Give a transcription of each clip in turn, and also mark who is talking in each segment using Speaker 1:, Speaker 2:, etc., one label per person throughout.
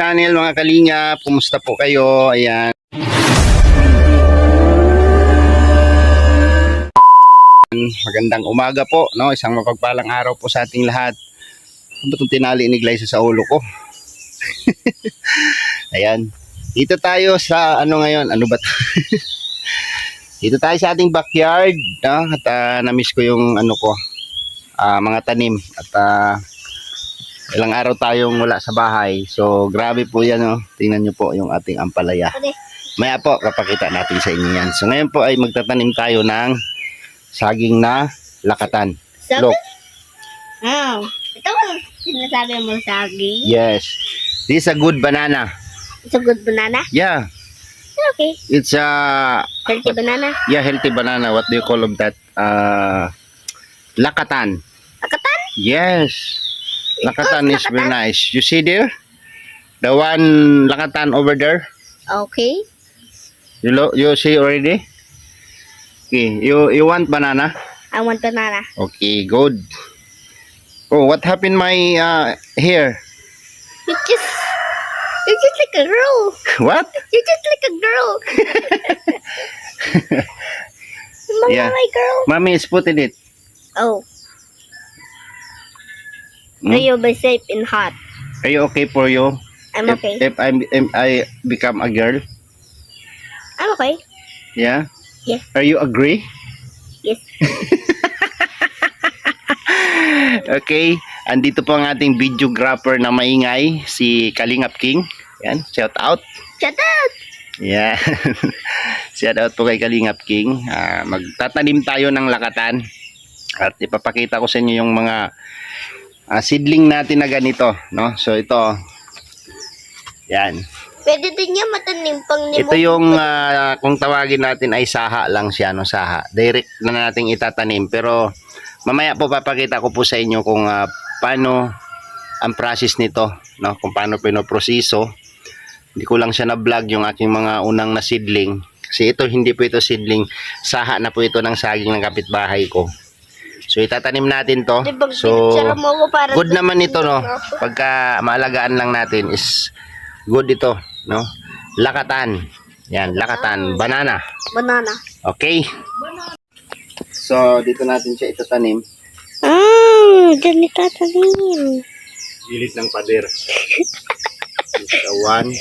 Speaker 1: Channel mga kalingap, kumusta po kayo? Ayan. Magandang umaga po, no? Isang mapagpalang araw po sa ating lahat. Ano ba itong tinali ni Glyza sa ulo ko? Ayan. Dito tayo sa ano ngayon? Ano ba? Dito tayo sa ating backyard, no? At na-miss ko yung ano ko, mga tanim at ilang araw tayong wala sa bahay. So grabe po yan, no? Tingnan nyo po yung ating ampalaya. Maya po kapakita natin sa inyo yan. So ngayon po ay magtatanim tayo ng saging na lakatan. Look.
Speaker 2: Oh, ito ang sinasabi mo saging.
Speaker 1: Yes. This is a good banana.
Speaker 2: It's a good banana.
Speaker 1: Yeah.
Speaker 2: Okay.
Speaker 1: It's a
Speaker 2: Healthy banana.
Speaker 1: yeah, healthy banana. What do you call of that? Lakatan.
Speaker 2: Lakatan?
Speaker 1: Yes. Lakatan is very
Speaker 2: lakatan?
Speaker 1: nice. You see there? The one lakatan over there?
Speaker 2: Okay.
Speaker 1: You see already? Okay, you want banana?
Speaker 2: I want banana.
Speaker 1: Okay, good. Oh, what happened my hair?
Speaker 2: You're just like a girl.
Speaker 1: What?
Speaker 2: You're just like a girl. Mama,
Speaker 1: Yeah.
Speaker 2: my girl.
Speaker 1: Mommy is putting it.
Speaker 2: Oh.
Speaker 1: Hmm?
Speaker 2: Are you be safe in hot?
Speaker 1: Are you okay for you?
Speaker 2: I'm okay.
Speaker 1: If I become a girl?
Speaker 2: I'm okay.
Speaker 1: Yeah?
Speaker 2: Yes.
Speaker 1: Are you agree?
Speaker 2: Yes.
Speaker 1: Okay. Andito po ang ating videographer na maingay, si Kalingap King. Yan, shout out.
Speaker 2: Shut up.
Speaker 1: Yeah. Shout out po kay Kalingap King. Magtatanim tayo ng lakatan. At ipapakita ko sa inyo yung mga seedling natin na ganito, no? So ito. Yan.
Speaker 2: Pwede din niya matanim pang limong.
Speaker 1: Ito yung kung tawagin natin ay saha lang siya, no? Saha. Direct na nating itatanim. Pero mamaya po papakita ko po sa inyo kung paano ang process nito, no? Kung paano pinoproseso. Hindi ko lang siya na-vlog yung aking mga unang na seedling. Kasi ito, hindi po ito seedling. Saha na po ito ng saging ng kapitbahay ko. So itatanim natin to. So good naman ito, no? Pagka maalagaan lang natin is good ito, no? Lakatan. Yan, lakatan. Banana.
Speaker 2: Banana.
Speaker 1: Okay. So dito natin siya itatanim.
Speaker 2: Dyan itatanim.
Speaker 1: Gilid ng pader. The one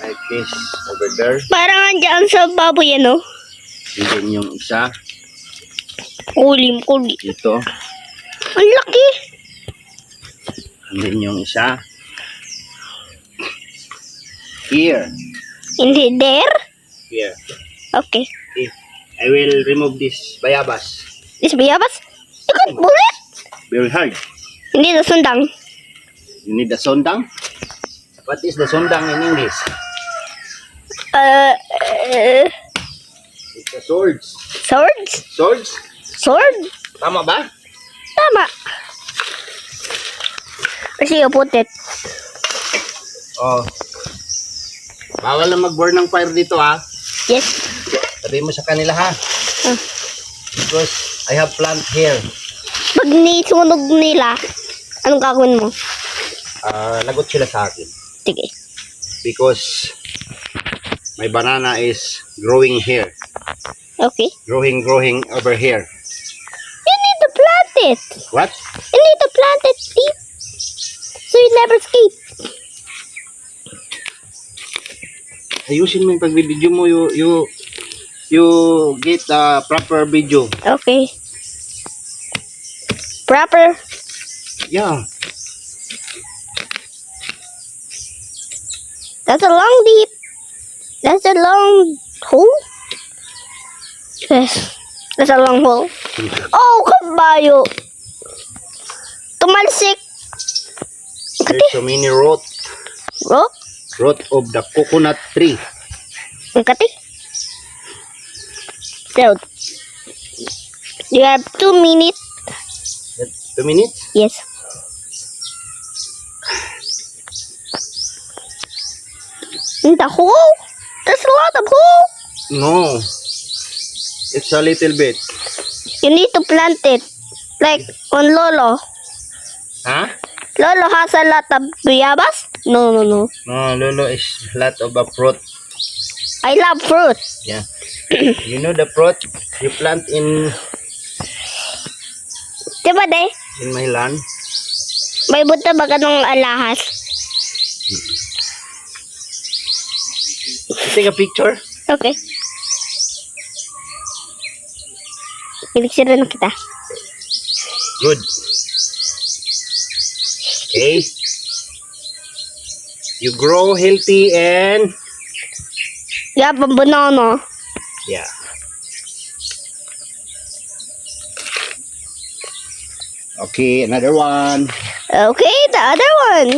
Speaker 1: like this over there.
Speaker 2: Parang andyan sa baboy, ano?
Speaker 1: And then yung isa
Speaker 2: Kulim.
Speaker 1: dito.
Speaker 2: Ang laki.
Speaker 1: And then yung isa here.
Speaker 2: Hindi there?
Speaker 1: Here.
Speaker 2: Okay.
Speaker 1: Okay. I will remove this bayabas.
Speaker 2: This bayabas? You can pull it?
Speaker 1: Very hard.
Speaker 2: Hindi na sundang.
Speaker 1: You need the sondang. What is the sondang in English? It's the swords.
Speaker 2: Swords?
Speaker 1: Swords?
Speaker 2: Sword?
Speaker 1: Tama ba?
Speaker 2: Tama. Kasi you put it.
Speaker 1: Oh. Bawal na mag-burn ng fire dito, ha.
Speaker 2: Yes.
Speaker 1: Sabi mo sa kanila, ha. Because I have plant here.
Speaker 2: Pag nisunog nila, anong gagawin mo?
Speaker 1: Lagot sila sa akin.
Speaker 2: Sige.
Speaker 1: Because my banana is growing here.
Speaker 2: Okay.
Speaker 1: Growing over here.
Speaker 2: You need to plant it.
Speaker 1: What?
Speaker 2: You need to plant it deep. So you never escape.
Speaker 1: Ayusin mo yung pag-video mo. You get a proper video.
Speaker 2: Okay. Proper.
Speaker 1: Yeah.
Speaker 2: That's a long deep. That's a long hole. Yes. That's a long hole. Oh, kabayo. Tumalsik.
Speaker 1: There's so many root of the coconut tree.
Speaker 2: Ang kati. So, you have 2 minutes.
Speaker 1: 2 minutes?
Speaker 2: Yes. In the hole? There's a lot of hole.
Speaker 1: No. It's a little bit.
Speaker 2: You need to plant it. Like on Lolo.
Speaker 1: Huh?
Speaker 2: Lolo has a lot of bayabas. No, no, no.
Speaker 1: No, lulo is lot of a fruit.
Speaker 2: I love fruit.
Speaker 1: Yeah. You know the fruit you plant
Speaker 2: Diba, de?
Speaker 1: in my land?
Speaker 2: May buta ba ka ng alahas?
Speaker 1: Take a picture.
Speaker 2: Okay. Picture na kita.
Speaker 1: Good. Okay. You grow healthy and
Speaker 2: Yeah, banana.
Speaker 1: yeah. Okay, another one.
Speaker 2: Okay, the other one.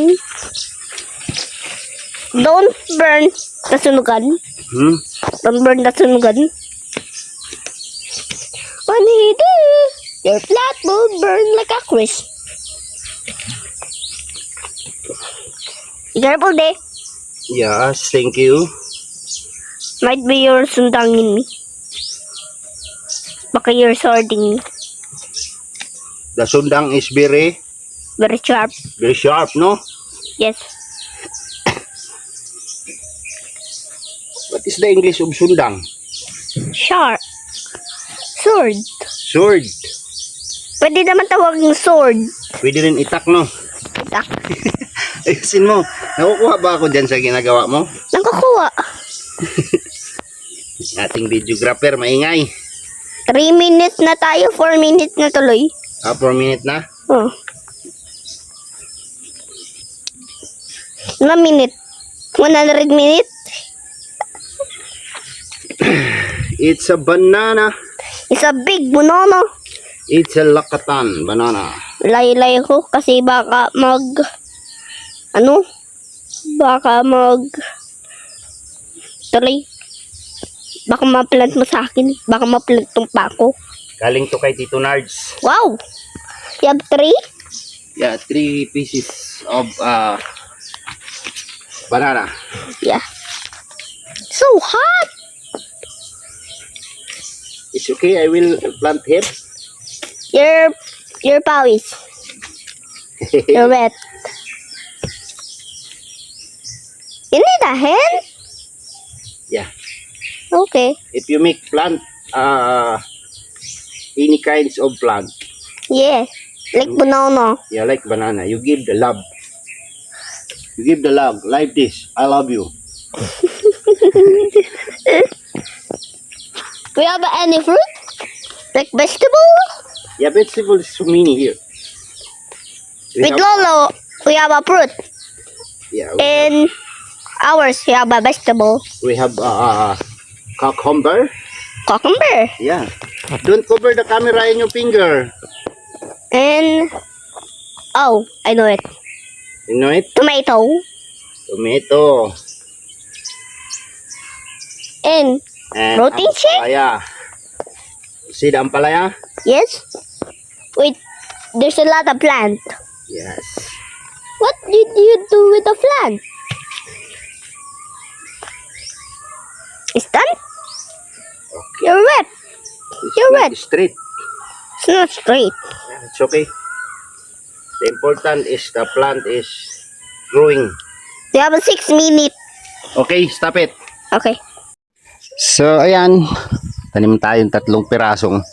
Speaker 2: Don't burn the sunugan. Don't burn the sunugan. When he do, your flat will burn like a crisp. Be careful, de.
Speaker 1: Yes, thank you.
Speaker 2: Might be you're sundangin me. Baka you're swording me.
Speaker 1: The sundang is
Speaker 2: Very sharp.
Speaker 1: very sharp, no?
Speaker 2: Yes.
Speaker 1: What is the English of sundang?
Speaker 2: Sharp. Sword.
Speaker 1: Sword.
Speaker 2: Pwede naman tawagin sword.
Speaker 1: Pwede rin itak, no?
Speaker 2: Tak.
Speaker 1: Ayusin mo. Nakukuha ba ako dyan sa ginagawa mo?
Speaker 2: Nakakuha.
Speaker 1: Ating videographer, maingay.
Speaker 2: 3 minutes na tayo. 4 minutes na tuloy.
Speaker 1: 4 minute na.
Speaker 2: Oh. Na minute. 100 minutes.
Speaker 1: It's a banana.
Speaker 2: It's a big banana.
Speaker 1: It's a lakatan banana.
Speaker 2: Lay-lay ko kasi baka tuloy. Baka ma-plant mo sa akin. Baka ma-plant tong pako.
Speaker 1: Galing to kay Tito Nards.
Speaker 2: Wow! You have 3?
Speaker 1: Yeah, 3 pieces of banana.
Speaker 2: Yeah. So hot!
Speaker 1: It's okay, I will plant here.
Speaker 2: Your pawis. You're wet. You need a hand?
Speaker 1: Yeah.
Speaker 2: Okay.
Speaker 1: If you make plant, any kinds of plant,
Speaker 2: Yeah. Like banana.
Speaker 1: yeah, like banana, you give the love. You give the love, like this. I love you.
Speaker 2: We have any fruit? Like vegetable?
Speaker 1: Yeah, vegetables so many here.
Speaker 2: With Lolo, we have a fruit.
Speaker 1: Yeah,
Speaker 2: In ours, we have a vegetable.
Speaker 1: we have cucumber.
Speaker 2: Cucumber.
Speaker 1: Yeah. Don't cover the camera in your finger.
Speaker 2: And, oh, I know it.
Speaker 1: You know it?
Speaker 2: Tomato.
Speaker 1: Tomato.
Speaker 2: And,
Speaker 1: And
Speaker 2: Protein shake?
Speaker 1: ampalaya. See the ampalaya?
Speaker 2: yes. Wait, there's a lot of plant.
Speaker 1: Yes.
Speaker 2: What did you do with the plant? It's done?
Speaker 1: Okay.
Speaker 2: You're wet.
Speaker 1: It's
Speaker 2: You're
Speaker 1: not
Speaker 2: wet.
Speaker 1: straight.
Speaker 2: It's not straight.
Speaker 1: Yeah, it's okay. The important is the plant is growing.
Speaker 2: We have a 6 minute.
Speaker 1: Okay, stop it.
Speaker 2: Okay.
Speaker 1: So, ayan. Tanim tayong 3 pirasong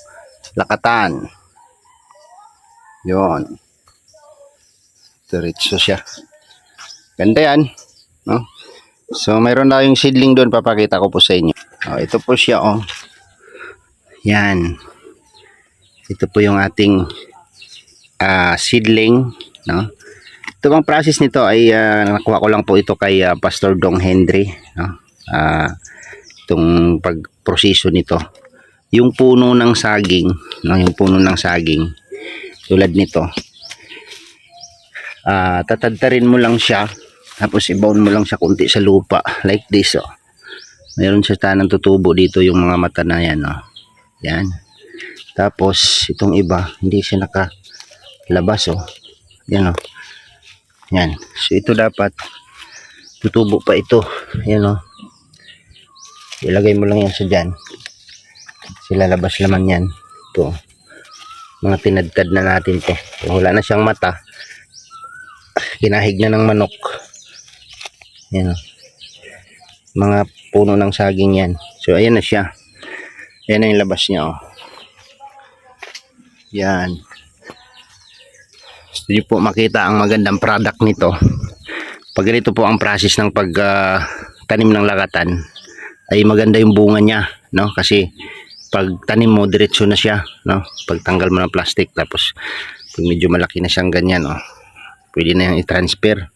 Speaker 1: lakatan. Yon. Diretso siya. Ganda yan. No? So, mayroon na yung seedling doon. Papakita ko po sa inyo. Oh, ito po siya. Oh. Yan. Ito po yung ating seedling. No? Ito bang process nito ay nakuha ko lang po ito kay Pastor Dong Henry. No? Itong pagproseso nito. Yung puno ng saging, no, yung puno ng saging tulad nito. Tatadtarin mo lang siya, tapos i-bound mo lang siya kunti sa lupa like this, oh. Meron siya tanang tutubo dito yung mga mata na yan, oh. Yan. Tapos itong iba, hindi siya nakalabas, oh. Yan, oh. Yan. So ito dapat tutubo pa ito. Yan, oh. Ilagay mo lang yan sa dyan. Sila labas laman yan. Ito. Mga tinadtad na natin to. Wala na siyang mata. Kinahig na ng manok. Yan o. Mga puno ng saging yan. So, ayan na siya. Ayan na yung labas niya o. Yan. Gusto niyo po makita ang magandang product nito. Pag ganito po ang process ng pagtanim ng lakatan, ay maganda yung bunga niya, no? Kasi pag tanim mo diretso na siya, no? Pag tanggal mo ng plastic, tapos pag medyo malaki na siyang ganyan, oh, pwede na yung i-transfer.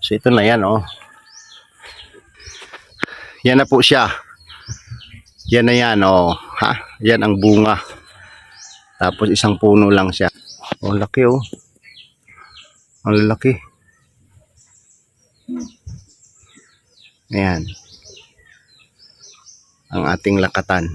Speaker 1: So ito na yan, oh. Yan na po siya. Yan na yan, oh. Ha? Yan ang bunga. Tapos isang puno lang siya. Oh, laki, oh. Ang laki. Ayan. Ang ating lakatan.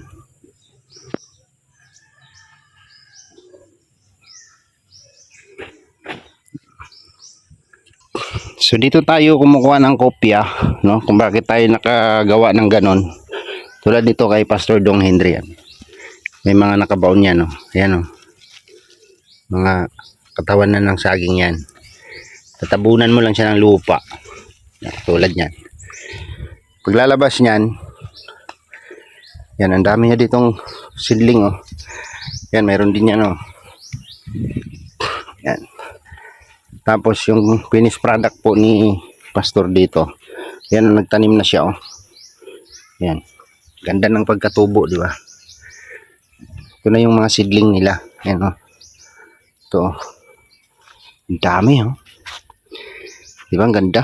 Speaker 1: So dito tayo kumukuha ng kopya, no? Kung bakit tayo nakagawa ng ganon. Tulad dito kay Pastor Dong Henry yan. May mga nakabaon yan, no? Ayan, oh. Mga katawan na ng saging yan. Tatabunan mo lang siya ng lupa. Tulad yan. Paglalabas niyan, yan, ang dami niya ditong seedling, oh. Yan, mayroon din yan, oh. Yan. Tapos yung finished product po ni Pastor dito. Yan, nagtanim na siya, oh. Yan. Ganda ng pagkatubo, di ba? Ito na yung mga seedling nila. Yan, oh. Ito, oh. Ang dami, oh. Di ba, ang ganda?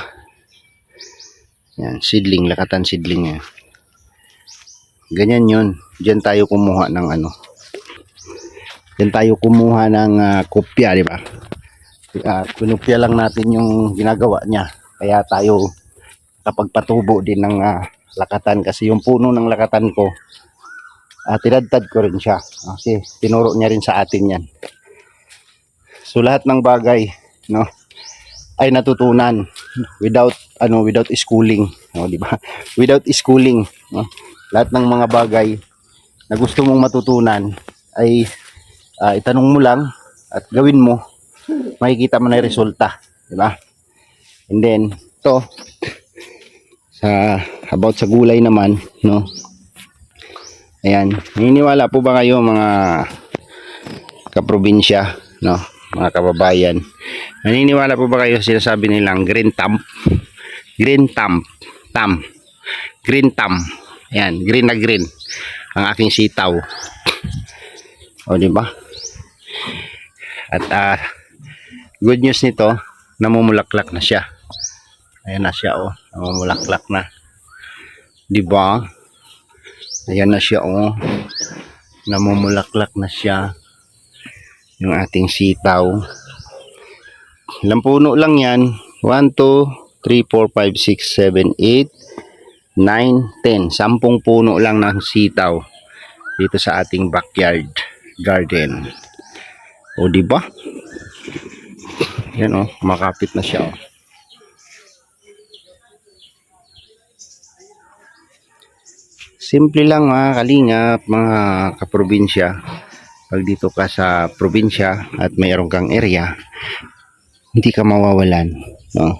Speaker 1: Yan, seedling, lakatan seedling, yan. Ganyan yun. Diyan tayo kumuha ng ano. Diyan tayo kumuha ng kopya, di ba? Pinupya lang natin yung ginagawa niya. Kaya tayo kapag patubo din ng lakatan. Kasi yung puno ng lakatan ko, tinadtad ko rin siya. Kasi tinuro niya rin sa atin yan. So lahat ng bagay, no, ay natutunan without schooling, no, di ba? Without schooling, no? Lahat ng mga bagay na gusto mong matutunan ay itanong mo lang at gawin mo, makikita mo na yung resulta, di ba? And then to about sa gulay naman, no? Ayan, naniniwala po ba kayo mga kaprobinsya, no, mga kababayan, naniniwala po ba kayo sinasabi nilang green thumb? Green thumb, green thumb. Ayan, green na green ang aking sitaw. O, di ba? At good news nito, namumulaklak na siya. Ayan na siya, oh. Namumulaklak na. Di ba? Ayan na siya, oh. Namumulaklak na siya. Yung ating sitaw. Ilang puno lang yan? 1, 2, 3, 4, 5, 6, 7, 8, 9, 10. 10 puno lang ng sitaw dito sa ating backyard garden. O, di ba? Yan, oh, makapit na siya, oh. Simple lang, mga kalingap, mga kaprobinsya. Pag dito ka sa probinsya at mayroon kang area, hindi ka mawawalan, no?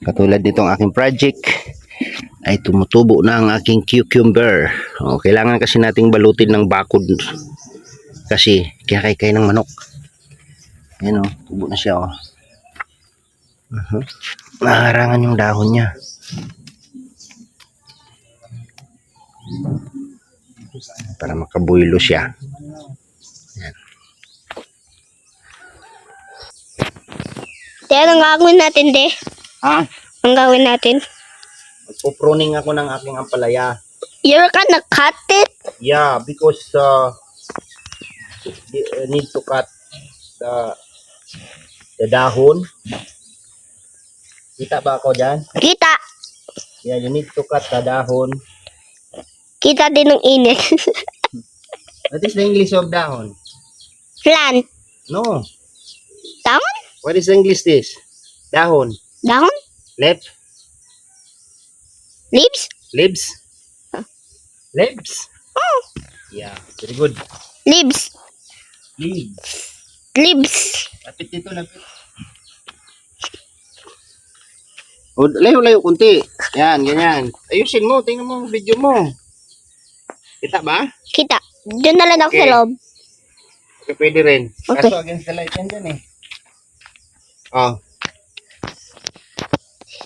Speaker 1: Katulad nitong aking project ay tumutubo na ang aking cucumber. O, kailangan kasi nating balutin ng bakod kasi kinakaykay ng manok. Ayan, o, tubo na siya, o. Naharangan yung dahon niya. Para makabuylo siya. Ayan.
Speaker 2: Anong gagawin natin, de?
Speaker 1: Ha?
Speaker 2: Ang gawin natin?
Speaker 1: Magpo-pruning ako ng aking ampalaya.
Speaker 2: You're gonna cut it?
Speaker 1: Yeah, because need to cut the dahon. Kita ba ako dyan?
Speaker 2: Kita.
Speaker 1: Yeah, you need to cut the dahon.
Speaker 2: Kita din ng init.
Speaker 1: What is the English of dahon?
Speaker 2: Plant.
Speaker 1: No.
Speaker 2: Dahon?
Speaker 1: What is the English this? Dahon.
Speaker 2: Dahon?
Speaker 1: Leaves?
Speaker 2: Leaves?
Speaker 1: Leaves?
Speaker 2: Huh?
Speaker 1: Leaves?
Speaker 2: Oh.
Speaker 1: Yeah, very good.
Speaker 2: Leaves.
Speaker 1: Leaves.
Speaker 2: Leaves.
Speaker 1: Lapit dito, lapit. O, layo-layo kunti. Yan, ganyan. Ayusin mo, tingnan mo ang video mo. Kita ba?
Speaker 2: Kita. Diyan na lang ako sa
Speaker 1: Okay.
Speaker 2: loob.
Speaker 1: Okay, pwede rin.
Speaker 2: Okay.
Speaker 1: Kaso against the light yan dyan eh. Oh.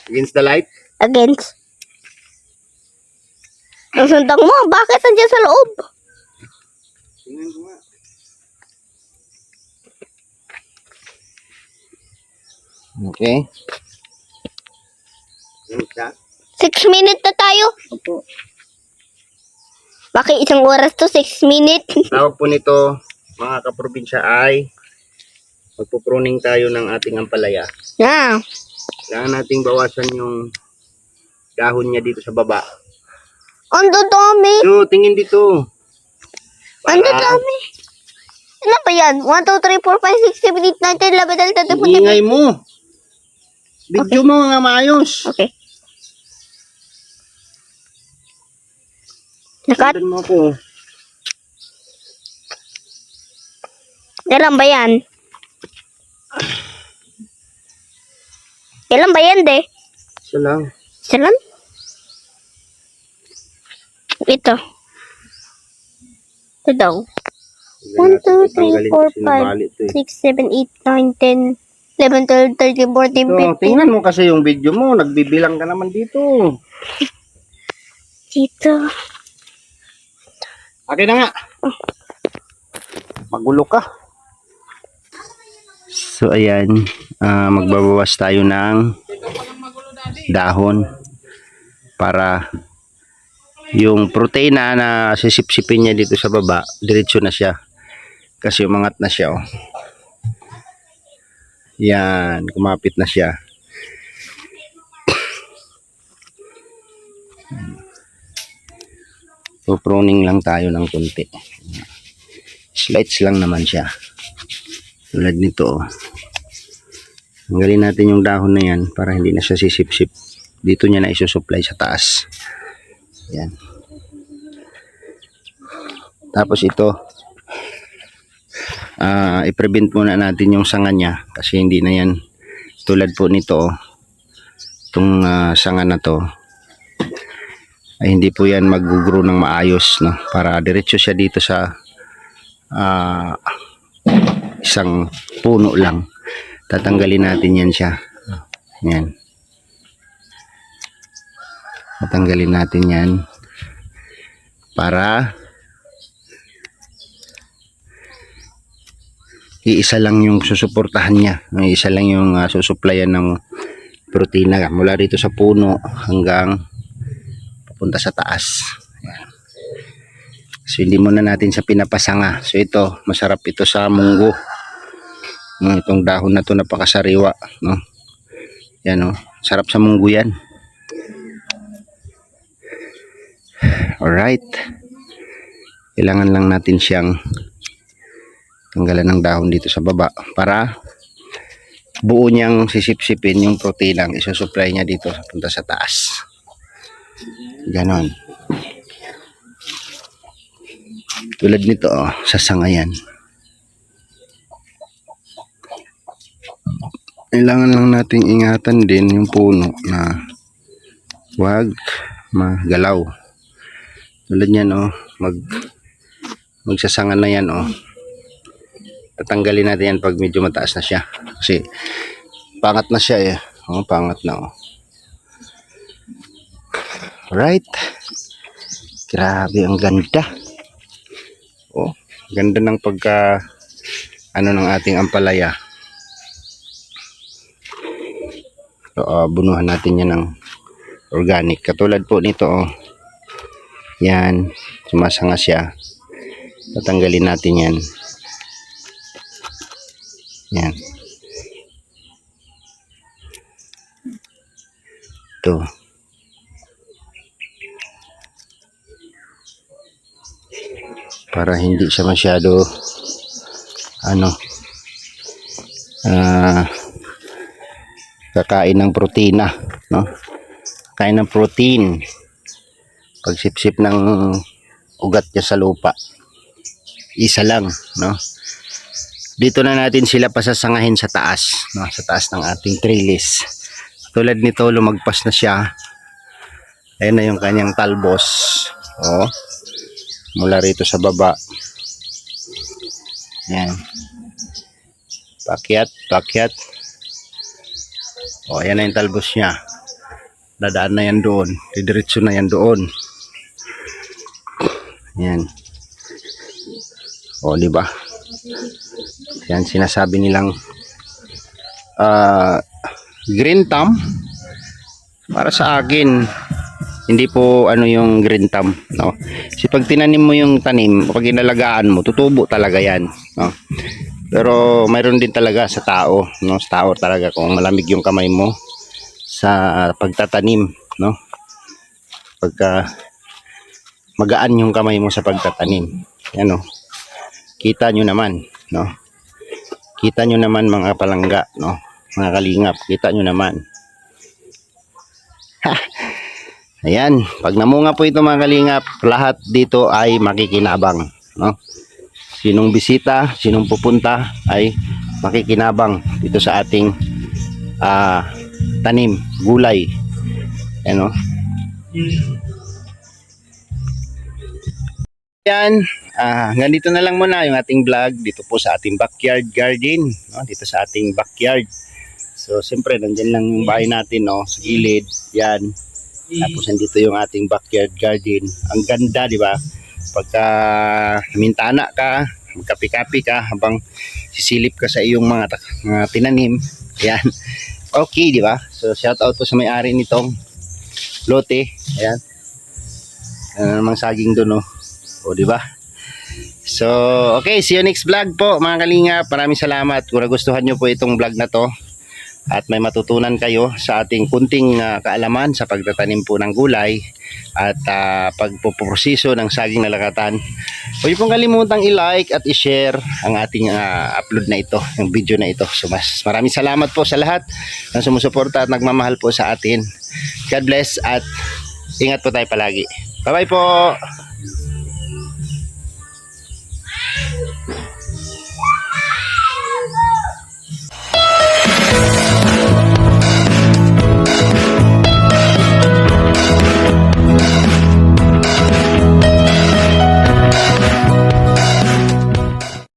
Speaker 1: Against the light?
Speaker 2: Against. Ang sundang mo, bakit nandiyan sa loob?
Speaker 1: Tingnan ko nga. Okay. Yan siya.
Speaker 2: 6 minutes na tayo.
Speaker 1: Opo.
Speaker 2: Bakit isang oras to? 6 minutes?
Speaker 1: Tawag po nito, mga kaprobinsya, ay magpupruning tayo ng ating ampalaya.
Speaker 2: Na.
Speaker 1: Kailangan nating bawasan yung dahon niya dito sa baba.
Speaker 2: Ang dami.
Speaker 1: So, tingin dito.
Speaker 2: Ang dami. Ano ba yan? 1, 2, 3, 4, 5, 6, 7, 8, 9, 10, 11, 12, 13, 14.
Speaker 1: Ingay mo. Video mo nga maayos.
Speaker 2: Okay. Nakat?
Speaker 1: Tingnan mo ako.
Speaker 2: Kailan ba yan? Kailan ba yan, de?
Speaker 1: Isa lang.
Speaker 2: Isa lang? Ito. Ito daw. 1, 2, 3, 4, 5, 6, 7, 8, 9, 10, 11, 12, 13, 14, 15.
Speaker 1: Tingnan mo kasi yung video mo. Nagbibilang ka naman dito.
Speaker 2: Dito.
Speaker 1: Akin na nga. Magulo ka. So ayan, magbabawas tayo ng dahon para yung proteina na sisipsipin niya dito sa baba, diretso na siya. Kasi umangat na siya. Oh. Yan, kumapit na siya. So, pruning lang tayo ng kunti. Slides lang naman siya. Tulad nito. Oh. Tanggalin natin yung dahon na yan para hindi na siya sisip-sip. Dito niya na isusupply sa taas. Yan. Tapos ito, i-prevent muna natin yung sanga niya kasi hindi na yan tulad po nito. Oh. Itong sanga na to ay hindi po yan mag-grow ng maayos, no? Para diretso siya dito sa isang puno lang. Tatanggalin natin yan siya. Yan. Tatanggalin natin yan para iisa lang yung susuportahan niya. Iisa lang yung susuplayan ng protina mula rito sa puno hanggang papunta sa taas. Ayan. So hindi muna natin sa pinapasanga. So ito, masarap ito sa munggo. Itong dahon na to napakasariwa, no? Yan, oh. Sarap sa munggo yan. Alright. Kailangan lang natin siyang tanggalan ng dahon dito sa baba para buo niyang sisipsipin yung protein ang isusupply niya dito punta sa taas. Ganon. Tulad nito, oh, sa sanga yan. Kailangan lang nating ingatan din yung puno na huwag magalaw. Tulad yan, oh, magsasanga na yan, oh. Tatanggalin natin yan pag medyo mataas na siya. Kasi pangat na siya eh. Oh, pangat na, oh. Right. Grabe, ang ganda. Oh, ganda ng pagka ng ating ampalaya. So, bunuhan natin yan ng organic. Katulad po nito, oh. Yan, sumasanga siya. Tatanggalin natin yan. Yan. Ito. Para hindi siya masyado kakain ng protina, no? Kain ng protein. Pagsipsip ng ugat niya sa lupa. Isa lang, no? Dito na natin sila pasasangahin sa taas, no? Sa taas ng ating trellis Tulad nito, lumagpas na siya. Ayan na yung kanyang talbos. Oh. Mula rito sa baba. Ayan. Pakyat, pakyat. O, ayan na yung talbos niya. Dadaan na yan doon. Didiretso na yan doon. Ayan. O, di ba? Yan, sinasabi nilang green thumb. Para sa akin, hindi po ano yung green thumb, no? Kasi pag tinanim mo yung tanim, pag inalagaan mo, tutubo talaga yan, no? Pero mayroon din talaga sa tao, no? Sa tao talaga kung malamig yung kamay mo sa pagtatanim, no? Pagka magaan yung kamay mo sa pagtatanim. Yan, no? Kita nyo naman, no? Kita nyo naman mga palangga, no? Mga kalingap, kita nyo naman. Ayan, pag namunga po ito mga kalingap, lahat dito ay makikinabang, no? Sinong bisita, sinong pupunta ay makikinabang dito sa ating tanim, gulay. Ayan, no? Yan, ganito na lang muna yung ating vlog dito po sa ating backyard garden, no? Dito sa ating backyard. So, siyempre, nandyan lang yung bahay natin, no? Sa gilid, yan. Tapos, nandito yung ating backyard garden. Ang ganda, di ba? Pagka mintana ka, magkapi-kapi ka, habang sisilip ka sa iyong mga tinanim, yan. Okay, di ba? So, shout out po sa may-ari nitong lote. Ayan. Namang saging doon, no? O, di ba? So, okay, see you next vlog po, mga kalingap. Maraming salamat. Kung nagustuhan nyo po itong vlog na to at may matutunan kayo sa ating kunting kaalaman sa pagtatanim po ng gulay at pagpoproseso ng saging na lakatan, huwag pong kalimutang i-like at i-share ang ating upload na ito, yung video na ito. So, maraming salamat po sa lahat na sumusuporta at nagmamahal po sa atin. God bless at ingat po tayo palagi. Bye bye po!